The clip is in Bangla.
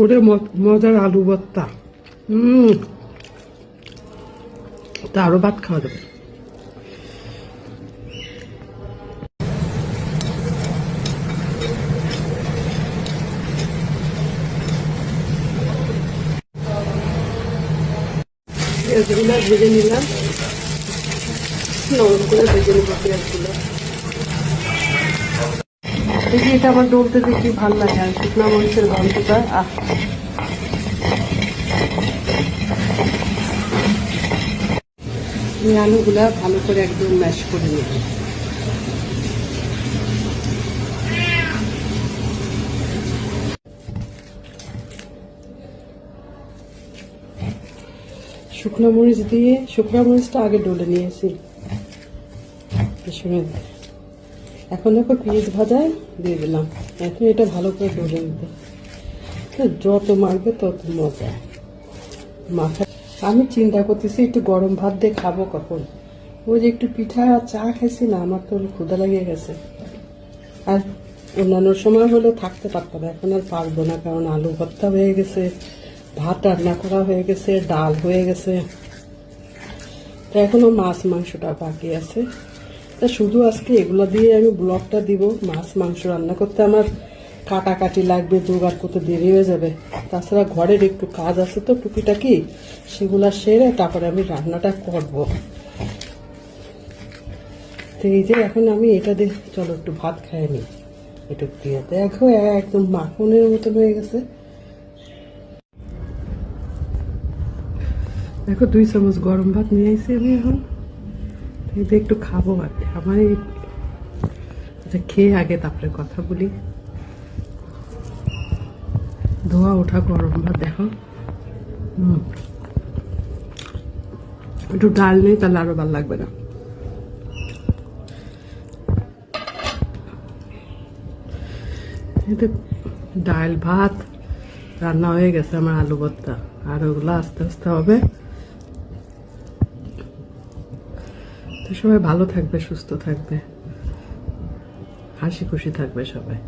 ওরে মজার আলু ভর্তা। তা আরো ভাত খাওয়া যাবে। পেঁয়াজগুলো ভেজে নিলাম, নরম করে ভেজে নেবো পেঁয়াজগুলো। দেখি এটা আমার ডলতে দেখি ভালো লাগে, আর শুকনো মরিচের গন্ধটা। এই আলুগুলা ভালো করে একদম ম্যাশ করে নেব। শুকনো মরিচ দিয়ে, শুকনো মরিচটা আগে ডলে নিয়েছি। এখন দেখো পেঁয়াজ ভাজায় দিয়ে দিলাম। এখন এটা ভালো করে ডলে নিতে, যত মারবে তত মজা। মাথা আমি চিন্তা করতেছি একটু গরম ভাত দিয়ে খাবো কখন। ওই যে একটু পিঠা আর চা খাইছি না, আমার তো ক্ষুধা লাগিয়ে গেছে। আর অন্যান্য সময় হলে থাকতে পারতাম, এখন আর পারবো না, কারণ আলু ভর্তা হয়ে গেছে, ভাত রান্না করা হয়ে গেছে, ডাল হয়ে গেছে, তো এখনো মাছ মাংসটা বাকি আছে। তা শুধু আজকে এগুলো দিয়ে আমি ব্লগটা দিব। মাছ মাংস রান্না করতে আমার কাটাকাটি লাগবে, জোগাড় করতে দেরি হয়ে যাবে। তাছাড়া ঘরের একটু কাজ আছে তো টুকিটাকি, সেগুলা সেরে তারপরে আমি রান্নাটা করব। তো এই যে এখন আমি এটা দিয়ে চলো একটু ভাত খাই নি, একটু দিয়ে দেখো একদম মাখনের মতন হয়ে গেছে। দেখো 2 চামচ গরম ভাত নিয়ে আসছি আমি এখন, এটা একটু খাবো। আর আমার এই খেয়ে আগে তারপরে কথা বলি। ধোয়া ওঠা গরম ভাত দেখো। একটু ডাল নেই তাহলে আরো ভালো লাগবে না। এটা ডাল ভাত রান্না হয়ে গেছে, আমার আলু ভর্তা, আর ওগুলো আস্তে আস্তে হবে। তো সবাই ভালো থাকবে, সুস্থ থাকবে, হাসি খুশি থাকবে সবাই।